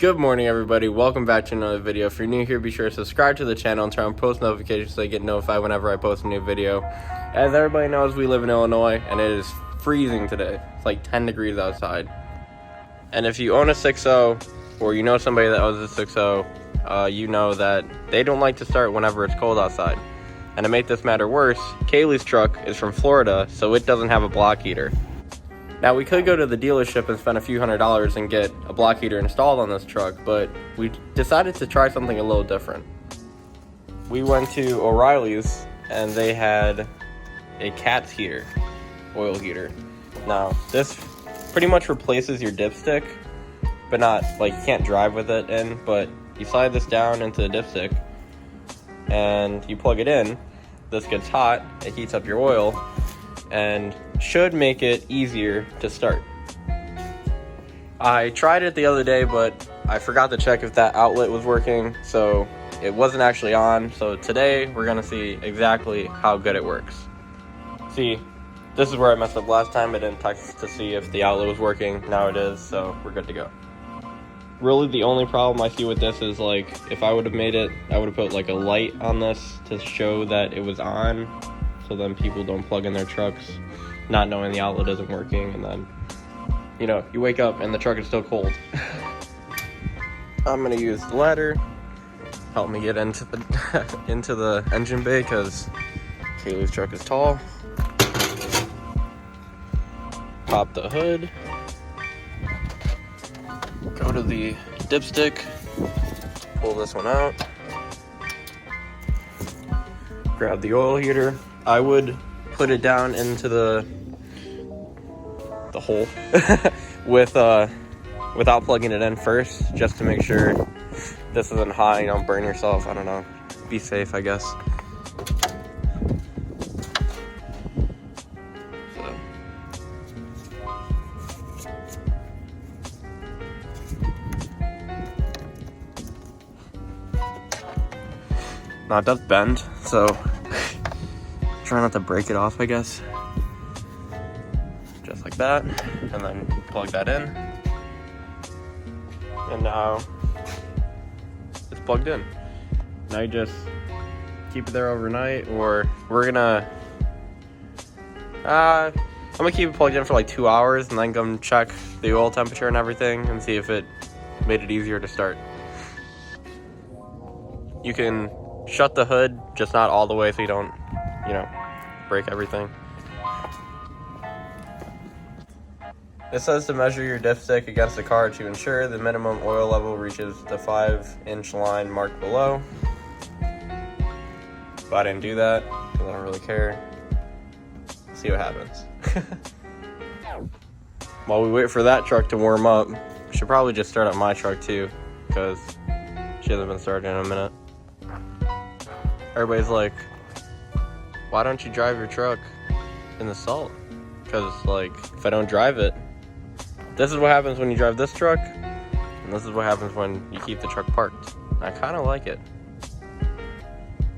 Good morning, everybody. Welcome back to another video. If you're new here, be sure to subscribe to the channel and turn on post notifications so you get notified whenever I post a new video. As everybody knows, we live in Illinois and it is freezing today. It's like 10 degrees outside. And if you own a 6.0 or you know somebody that owns a 6.0, you know that they don't like to start whenever it's cold outside. And to make this matter worse, Kaylee's truck is from Florida, so it doesn't have a block heater. Now, we could go to the dealership and spend a few $100s and get a block heater installed on this truck, but we decided to try something a little different. We went to O'Reilly's and they had a cat's heater, oil heater. Now, this pretty much replaces your dipstick, but not, like, you can't drive with it in, but you slide this down into the dipstick and you plug it in. This gets hot, it heats up your oil, and should make it easier to start. I tried it the other day, but I forgot to check if that outlet was working, so it wasn't actually on. So today we're gonna see exactly how good it works. See, this is where I messed up last time. I didn't text to see if the outlet was working. Now it is, so we're good to go. Really, the only problem I see with this is, like, if I would have made it, I would have put like a light on this to show that it was on, so then people don't plug in their trucks not knowing the outlet isn't working, and then, you know, you wake up and the truck is still cold. I'm gonna use the ladder, help me get into the into the engine bay, because Kaylee's truck is tall. Pop the hood, go to the dipstick, pull this one out, grab the oil heater. I would put it down into the hole without plugging it in first, just to make sure this isn't hot, you don't burn yourself. I don't know, be safe, I guess. So now it does bend, so try not to break it off, I guess. Just like that, and then plug that in. And now it's plugged in. Now you just keep it there overnight, or we're gonna I'm gonna keep it plugged in for like 2 hours and then come check the oil temperature and everything and see if it made it easier to start. You can shut the hood, just not all the way so you don't, you know, break everything. It says to measure your dipstick against the car to ensure the minimum oil level reaches the 5-inch line marked below. But I didn't do that because I don't really care. See what happens. While we wait for that truck to warm up, we should probably just start up my truck too, because she hasn't been started in a minute. Everybody's like, why don't you drive your truck in the salt? Because, like, if I don't drive it, this is what happens when you drive this truck, and this is what happens when you keep the truck parked. I kind of like it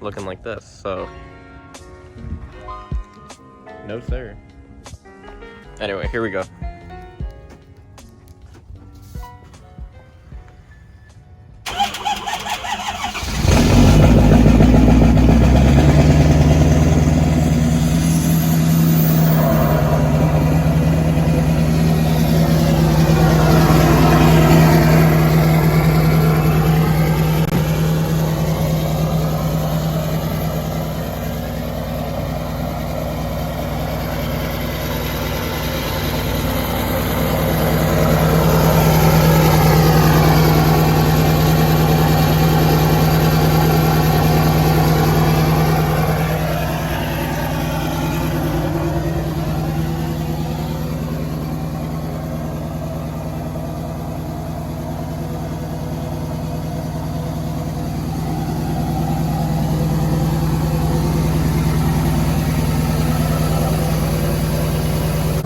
looking like this, so no sir. Anyway, here we go.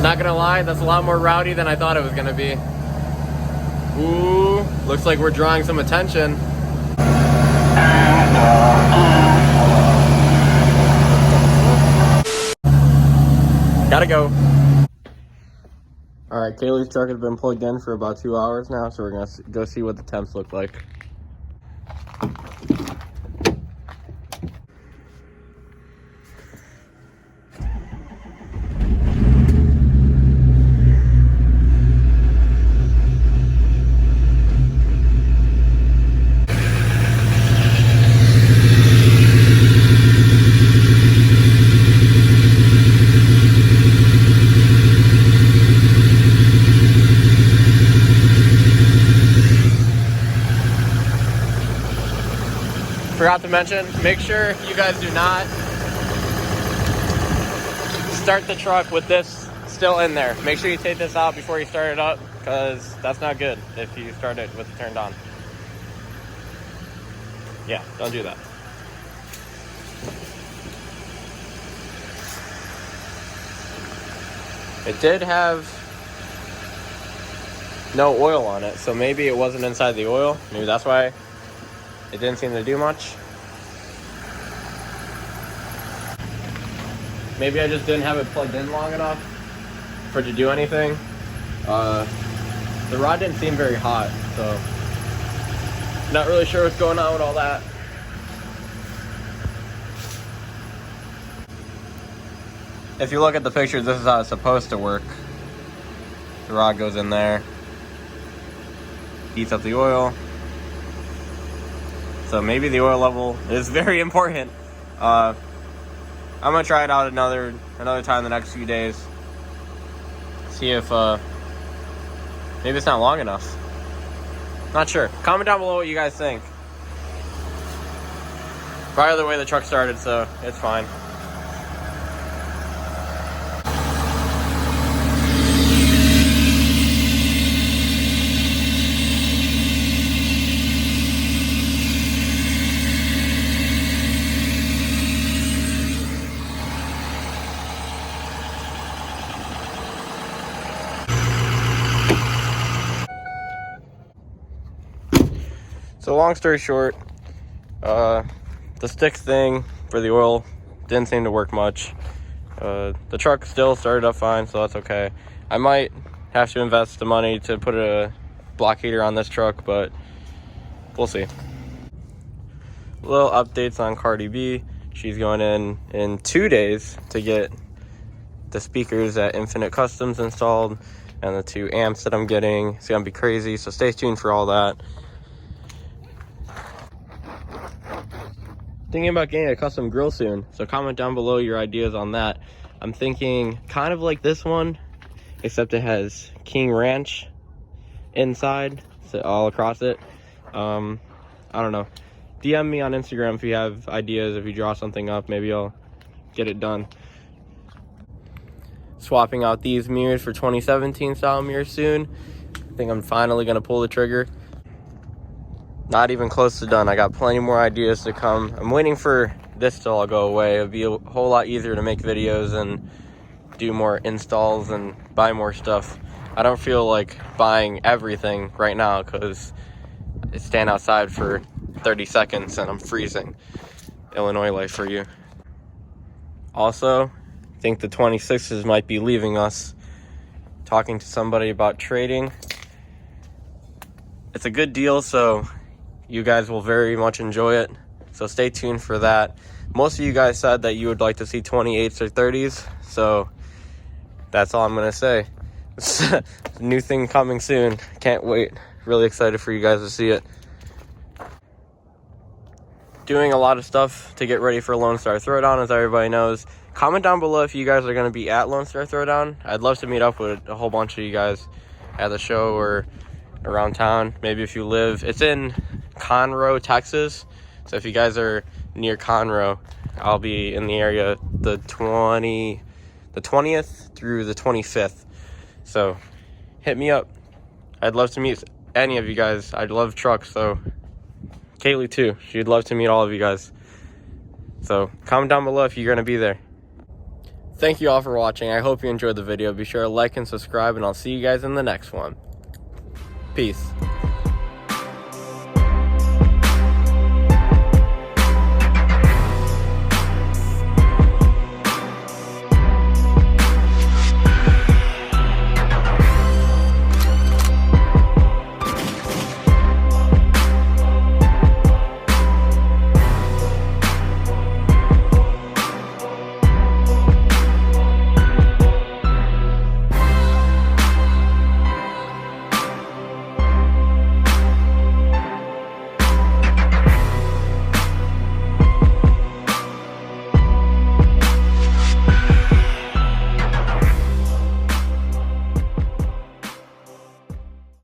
Not gonna lie, that's a lot more rowdy than I thought it was gonna be. Ooh, looks like we're drawing some attention. Gotta go. All right, Kaylee's truck has been plugged in for about 2 hours now, so we're gonna go see what the temps look like. Forgot to mention, make sure you guys do not start the truck with this still in there. Make sure you take this out before you start it up, because that's not good if you start it with it turned on. Yeah, don't do that. It did have no oil on it, so maybe it wasn't inside the oil. Maybe that's why it didn't seem to do much. Maybe I just didn't have it plugged in long enough for it to do anything. The rod didn't seem very hot, so not really sure what's going on with all that. If you look at the pictures, this is how it's supposed to work. The rod goes in there, heats up the oil. So maybe the oil level is very important. I'm gonna try it out another time the next few days. See if maybe it's not long enough. Not sure. Comment down below what you guys think. Probably the way the truck started, so it's fine. So long story short, the stick thing for the oil didn't seem to work much. The truck still started up fine, so that's okay. I might have to invest the money to put a block heater on this truck, but we'll see. Little updates on Cardi B. She's going in 2 days to get the speakers at Infinite Customs installed and the 2 amps that I'm getting. It's gonna be crazy, so stay tuned for all that. Thinking about getting a custom grill soon, so comment down below your ideas on that. I'm thinking kind of like this one, except it has King Ranch inside, so all across it. I don't know. DM me on Instagram if you have ideas, if you draw something up, maybe I'll get it done. Swapping out these mirrors for 2017 style mirrors soon. I think I'm finally gonna pull the trigger. Not even close to done. I got plenty more ideas to come. I'm waiting for this to all go away. It'll be a whole lot easier to make videos and do more installs and buy more stuff. I don't feel like buying everything right now because I stand outside for 30 seconds and I'm freezing. Illinois life for you. Also, I think the 26s might be leaving us. Talking to somebody about trading. It's a good deal, so you guys will very much enjoy it, so stay tuned for that. Most of you guys said that you would like to see 28s or 30s, so that's all I'm gonna say. New thing coming soon. Can't wait. Really excited for you guys to see it. Doing a lot of stuff to get ready for Lone Star Throwdown, as everybody knows. Comment down below if you guys are gonna be at Lone Star Throwdown. I'd love to meet up with a whole bunch of you guys at the show or around town. Maybe if you live, it's in Conroe, Texas. So if you guys are near Conroe, I'll be in the area the 20th through the 25th. So hit me up. I'd love to meet any of you guys. I love trucks, so Kaylee too. She'd love to meet all of you guys. So comment down below if you're gonna be there. Thank you all for watching. I hope you enjoyed the video. Be sure to like and subscribe, and I'll see you guys in the next one. Peace.